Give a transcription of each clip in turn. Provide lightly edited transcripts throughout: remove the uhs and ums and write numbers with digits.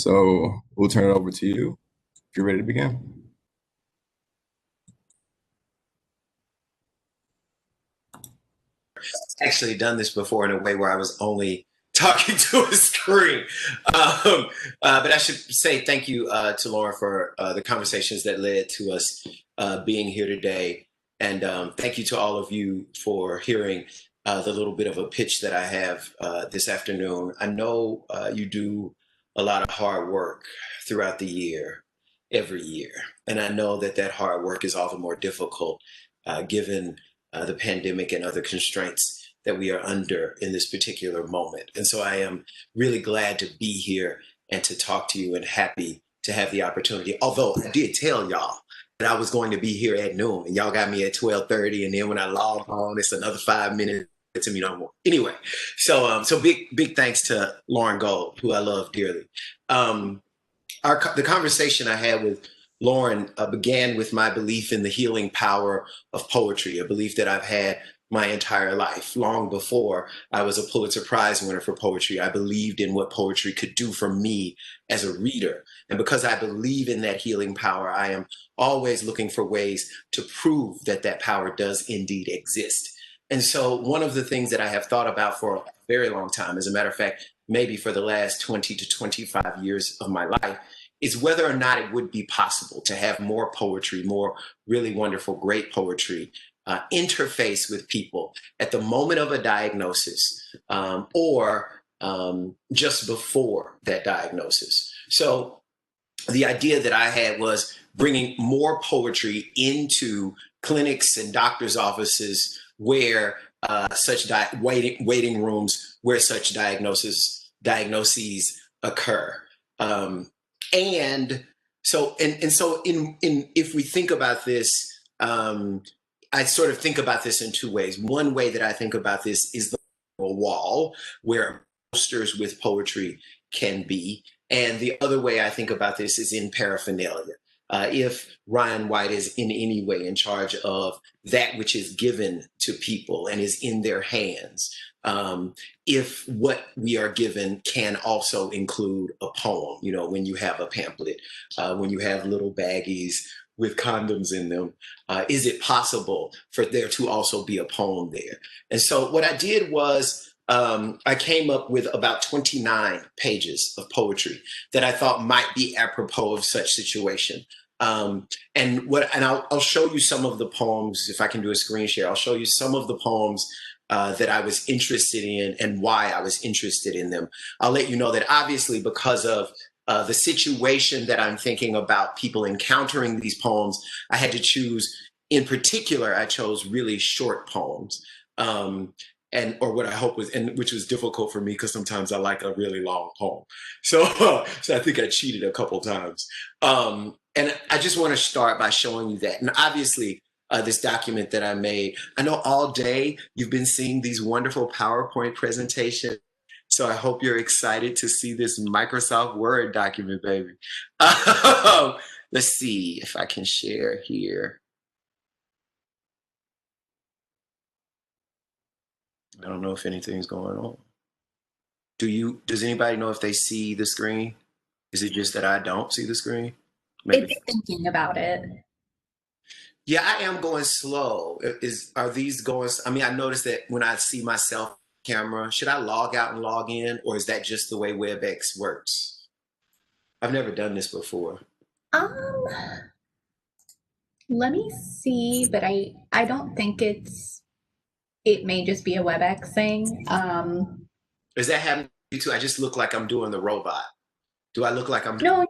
So we'll turn it over to you if you're ready to begin. Actually done this before in a way where I was only talking to a screen. But I should say thank you to Lauren for the conversations that led to us being here today. And thank you to all of you for hearing the little bit of a pitch that I have this afternoon. I know you do a lot of hard work throughout the year, every year. And I know that that hard work is all the more difficult given the pandemic and other constraints that we are under in this particular moment. And so I am really glad to be here and to talk to you and happy to have the opportunity. Although I did tell y'all that I was going to be here at noon and y'all got me at 12:30. And then when I logged on, it's another 5 minutes to me no more. Anyway, so big thanks to Lauren Gold, who I love dearly. The conversation I had with Lauren began with my belief in the healing power of poetry, a belief that I've had my entire life. Long before I was a Pulitzer Prize winner for poetry, I believed in what poetry could do for me as a reader. And because I believe in that healing power, I am always looking for ways to prove that that power does indeed exist. And so one of the things that I have thought about for a very long time, as a matter of fact, maybe for the last 20 to 25 years of my life, is whether or not it would be possible to have more poetry, more really wonderful, great poetry, interface with people at the moment of a diagnosis or just before that diagnosis. So the idea that I had was bringing more poetry into clinics and doctors' offices where waiting rooms where such diagnoses occur. And so if we think about this, I sort of think about this in two ways. One way that I think about this is the wall where posters with poetry can be. And the other way I think about this is in paraphernalia. If Ryan White is in any way in charge of that which is given to people and is in their hands, if what we are given can also include a poem, you know, when you have a pamphlet, when you have little baggies with condoms in them, is it possible for there to also be a poem there? And so what I did was I came up with about 29 pages of poetry that I thought might be apropos of such situation. And I'll show you some of the poems, if I can do a screen share. I'll show you some of the poems that I was interested in and why I was interested in them. I'll let you know that obviously because of the situation that I'm thinking about people encountering these poems, I had to choose. In particular, I chose really short poems. Or what I hope was, and which was difficult for me because sometimes I like a really long poem. So I think I cheated a couple times. And I just want to start by showing you that. And obviously, this document that I made, I know all day you've been seeing these wonderful PowerPoint presentations. So I hope you're excited to see this Microsoft Word document, baby. Let's see if I can share here. I don't know if anything's going on. Does anybody know if they see the screen? Is it just that I don't see the screen? Maybe. It's thinking about it. Yeah, I am going slow. Are these going? I mean, I noticed that when I see myself camera, should I log out and log in, or is that just the way WebEx works? I've never done this before. Let me see, but I don't think it may just be a WebEx thing. Is that happening to you too? I just look like I'm doing the robot. Do I look like I'm doing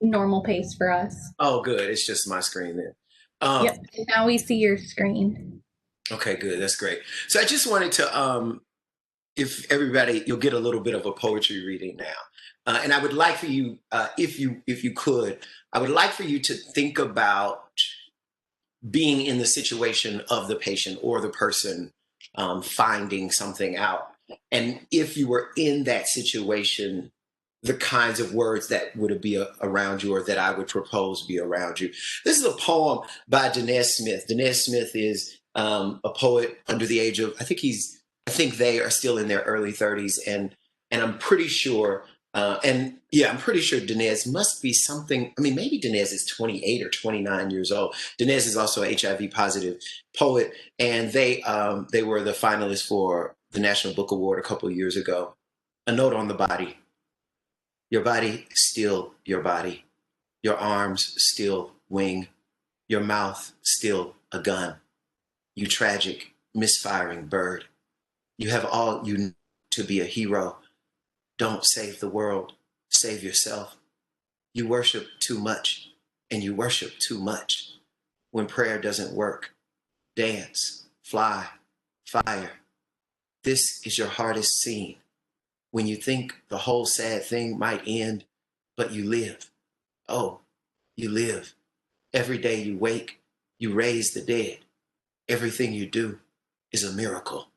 normal pace for us? Oh, good. It's just my screen then. Yep. Now we see your screen. Okay, good. That's great. So I just wanted to, if everybody, you'll get a little bit of a poetry reading now. And I would like for you, if you could, I would like for you to think about being in the situation of the patient or the person finding something out. And if you were in that situation, the kinds of words that would be around you or that I would propose be around you. This is a poem by Dinesh Smith. Dinesh Smith is a poet under the age of, I think they are still in their early 30s. And I'm pretty sure And yeah, I'm pretty sure Dinez must be something. I mean, maybe Dinez is 28 or 29 years old. Dinez is also an HIV positive poet, and they were the finalists for the National Book Award a couple of years ago. A note on the body: your body still your body, your arms still wing, your mouth still a gun. You tragic, misfiring bird. You have all you need to be a hero. Don't save the world, save yourself. You worship too much, and you worship too much. When prayer doesn't work, dance, fly, fire. This is your hardest scene. When you think the whole sad thing might end, but you live. Oh, you live. Every day you wake, you raise the dead. Everything you do is a miracle.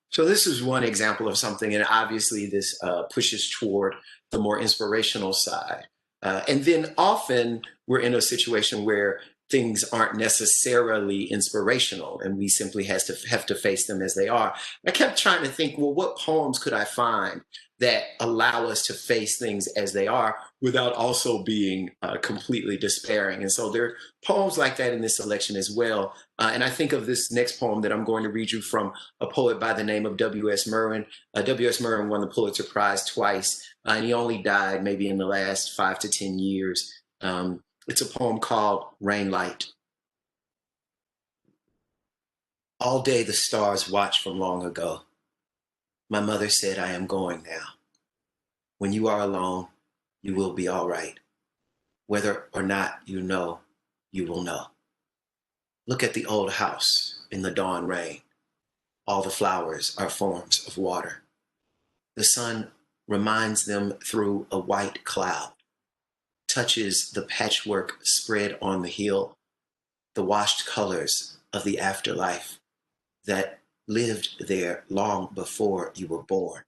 So this is one example of something, and obviously this pushes toward the more inspirational side. And then often we're in a situation where things aren't necessarily inspirational, and we simply have to face them as they are. I kept trying to think, well, what poems could I find that allow us to face things as they are without also being completely despairing? And so there are poems like that in this selection as well. And I think of this next poem that I'm going to read you from a poet by the name of W.S. Merwin. W.S. Merwin won the Pulitzer Prize twice, and he only died maybe in the last 5 to 10 years. It's a poem called Rain Light. All day the stars watch from long ago. My mother said, I am going now. When you are alone, you will be all right. Whether or not you know, you will know. Look at the old house in the dawn rain. All the flowers are forms of water. The sun reminds them through a white cloud, touches the patchwork spread on the hill, the washed colors of the afterlife that lived there long before you were born.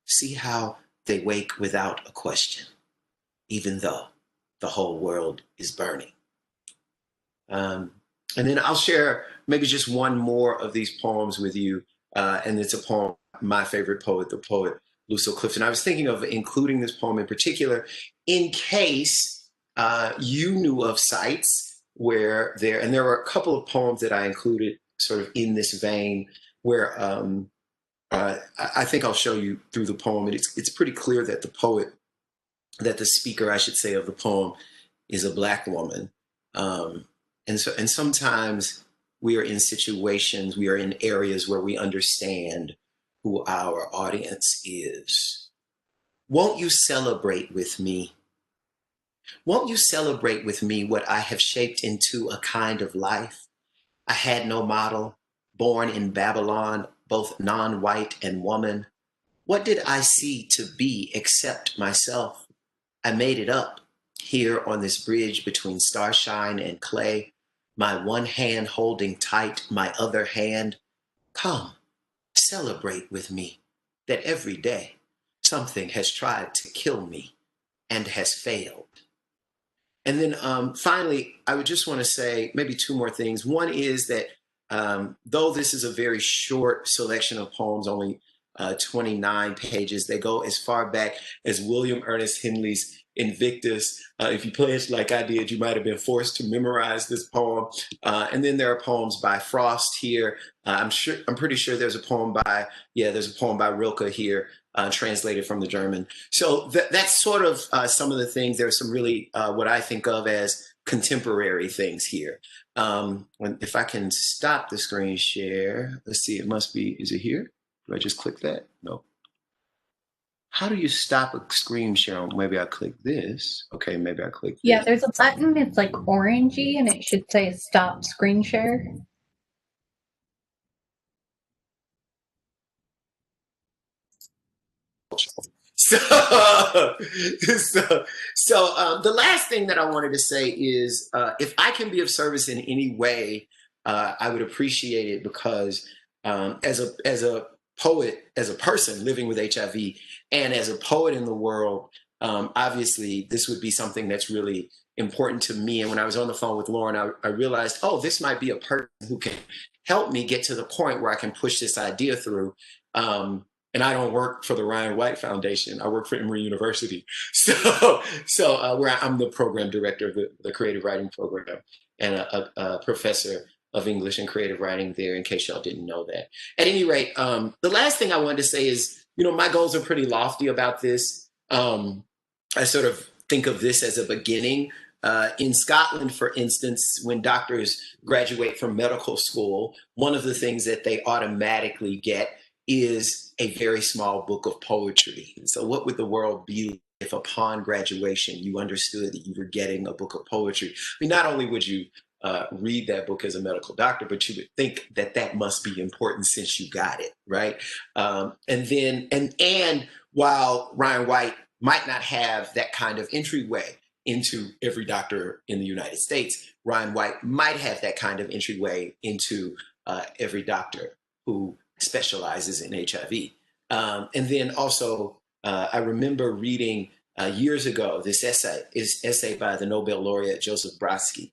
See how they wake without a question, even though the whole world is burning. And then I'll share maybe just one more of these poems with you. And it's a poem, my favorite poet, the poet Lucille Clifton. I was thinking of including this poem in particular in case you knew of sites where and there were a couple of poems that I included sort of in this vein where I think I'll show you through the poem. And it's pretty clear that the speaker, I should say, of the poem is a Black woman. And sometimes we are in situations, we are in areas where we understand who our audience is. Won't you celebrate with me? Won't you celebrate with me what I have shaped into a kind of life? I had no model, born in Babylon, both non-white and woman. What did I see to be except myself? I made it up here on this bridge between starshine and clay, my one hand holding tight my other hand. Come, celebrate with me that every day something has tried to kill me and has failed. And then finally, I would just want to say maybe two more things. One is that though this is a very short selection of poems, only 29 pages, they go as far back as William Ernest Henley's Invictus. If you pledged like I did, you might have been forced to memorize this poem. And then there are poems by Frost here. I'm pretty sure there's a poem by Rilke here, translated from the German. So that's sort of some of the things. There are some really what I think of as contemporary things here. If I can stop the screen share, let's see, it must be, is it here? Do I just click that? No. How do you stop a screen share? Maybe I click this. Okay, maybe I click this. Yeah, there's a button, it's like orangey, and it should say stop screen share. So the last thing that I wanted to say is if I can be of service in any way, I would appreciate it, because as a poet, as a person living with HIV, and as a poet in the world, obviously this would be something that's really important to me. And when I was on the phone with Lauren, I realized, oh, this might be a person who can help me get to the point where I can push this idea through. and I don't work for the Ryan White Foundation. I work for Emory University. So where I'm the program director of the creative writing program and a professor of English and creative writing there, in case y'all didn't know that. At any rate, the last thing I wanted to say is, my goals are pretty lofty about this. I sort of think of this as a beginning. In Scotland, for instance, when doctors graduate from medical school, one of the things that they automatically get is a very small book of poetry. So what would the world be if upon graduation you understood that you were getting a book of poetry? I mean, not only would you read that book as a medical doctor, but you would think that that must be important since you got it, right? And while Ryan White might not have that kind of entryway into every doctor in the United States, Ryan White might have that kind of entryway into every doctor who specializes in HIV. And then also, I remember reading years ago this essay by the Nobel laureate Joseph Brodsky.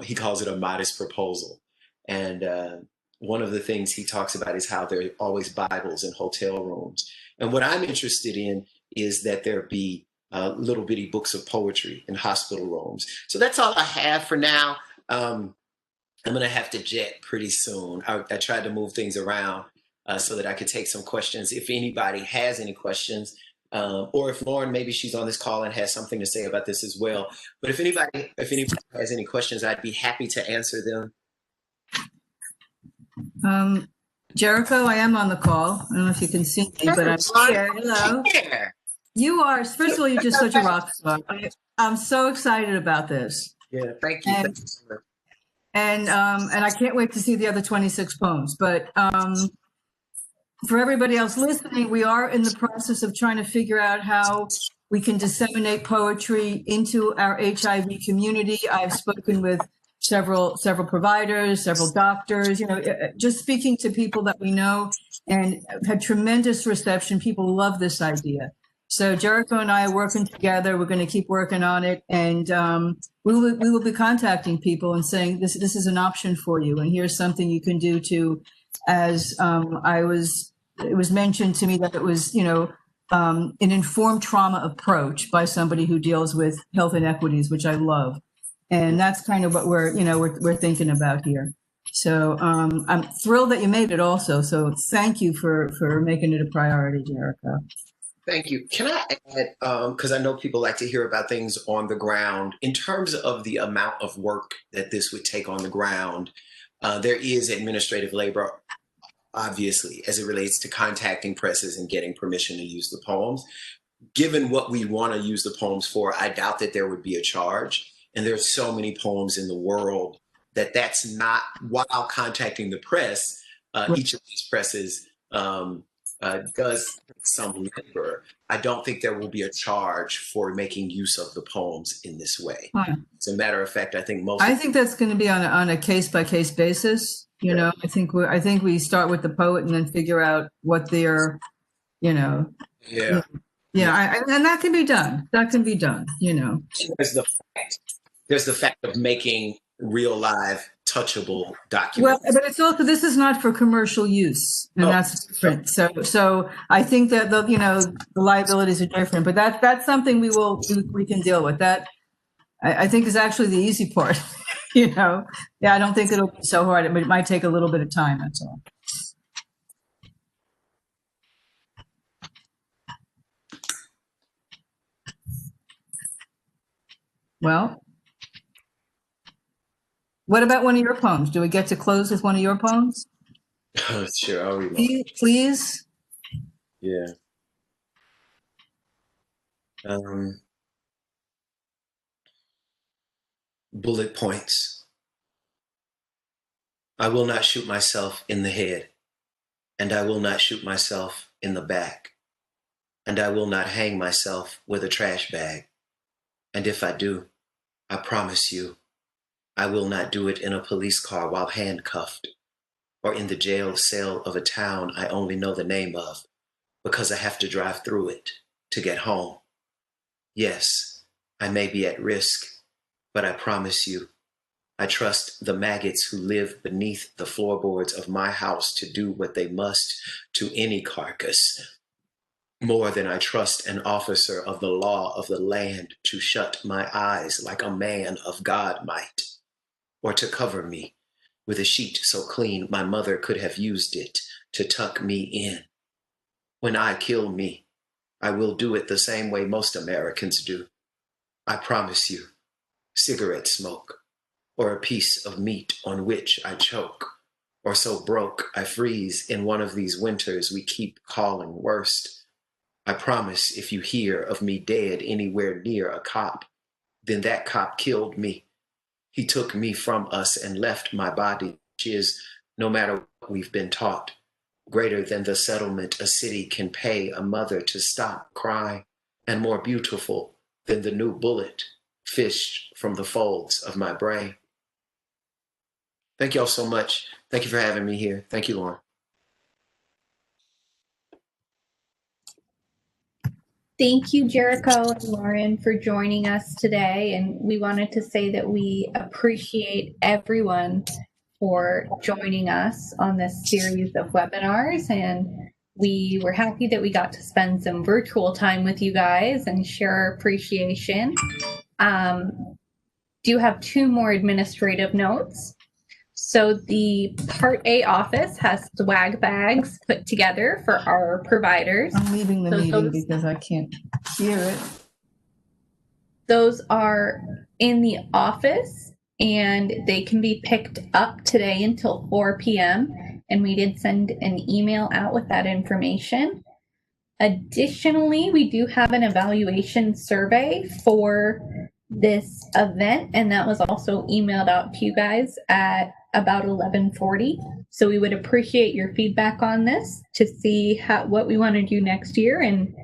He calls it a modest proposal. And one of the things he talks about is how there are always Bibles in hotel rooms. And what I'm interested in is that there be little bitty books of poetry in hospital rooms. So that's all I have for now. I'm going to have to jet pretty soon. I tried to move things around so that I could take some questions. If anybody has any questions, or if Lauren, maybe she's on this call and has something to say about this as well. But if anybody has any questions, I'd be happy to answer them. Jericho, I am on the call. I don't know if you can see me, but I'm here. Hello. You are, first of all, you're just such a rock star. I'm so excited about this. Yeah, thank you. And I can't wait to see the other 26 poems. But for everybody else listening, we are in the process of trying to figure out how we can disseminate poetry into our HIV community. I've spoken with several providers, several doctors, just speaking to people that we know, and had tremendous reception. People love this idea. So Jericho and I are working together. We're going to keep working on it, and we will be contacting people and saying this is an option for you, and here's something you can do to. As it was mentioned to me that it was an informed trauma approach by somebody who deals with health inequities, which I love, and that's kind of what we're thinking about here. So I'm thrilled that you made it also. So thank you for making it a priority, Jericho. Thank you. Can I add, because I know people like to hear about things on the ground, in terms of the amount of work that this would take on the ground, there is administrative labor, obviously, as it relates to contacting presses and getting permission to use the poems. Given what we want to use the poems for, I doubt that there would be a charge. And there's so many poems in the world that that's not, while contacting the press, each of these presses does some labor. I don't think there will be a charge for making use of the poems in this way. As a matter of fact, I think that's going to be on a case-by-case basis. I think we start with the poet and then figure out what their, and that can be done. There's the fact of making real live touchable documents. Well, but it's also, this is not for commercial use, and that's different. So I think that the liabilities are different, but that's something we can deal with. That I think is actually the easy part. I don't think it'll be so hard, but it might take a little bit of time. That's all. Well, what about one of your poems? Do we get to close with one of your poems? Sure, I'll read. Please. Yeah. Bullet points. I will not shoot myself in the head, and I will not shoot myself in the back, and I will not hang myself with a trash bag. And if I do, I promise you, I will not do it in a police car while handcuffed, or in the jail cell of a town I only know the name of, because I have to drive through it to get home. Yes, I may be at risk, but I promise you, I trust the maggots who live beneath the floorboards of my house to do what they must to any carcass, more than I trust an officer of the law of the land to shut my eyes like a man of God might, or to cover me with a sheet so clean my mother could have used it to tuck me in. When I kill me, I will do it the same way most Americans do. I promise you, cigarette smoke, or a piece of meat on which I choke, or so broke I freeze in one of these winters we keep calling worst. I promise if you hear of me dead anywhere near a cop, then that cop killed me. He took me from us and left my body, which is, no matter what we've been taught, greater than the settlement a city can pay a mother to stop crying, and more beautiful than the new bullet fished from the folds of my brain. Thank y'all so much. Thank you for having me here. Thank you, Lauren. Thank you, Jericho and Lauren, for joining us today. And we wanted to say that we appreciate everyone for joining us on this series of webinars. And we were happy that we got to spend some virtual time with you guys and share our appreciation. Do have two more administrative notes. So the Part A office has swag bags put together for our providers. I'm leaving the So meeting those- because I can't hear it. Those are in the office and they can be picked up today until 4 p.m. And we did send an email out with that information. Additionally, we do have an evaluation survey for this event, and that was also emailed out to you guys at about 11:40. So we would appreciate your feedback on this to see what we want to do next year, and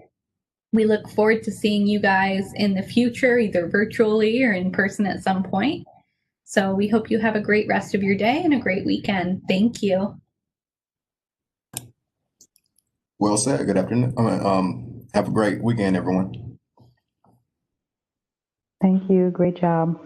we look forward to seeing you guys in the future, either virtually or in person at some point. So we hope you have a great rest of your day and a great weekend. Thank you. Well said. Good afternoon. Have a great weekend, everyone. Thank you. Great job.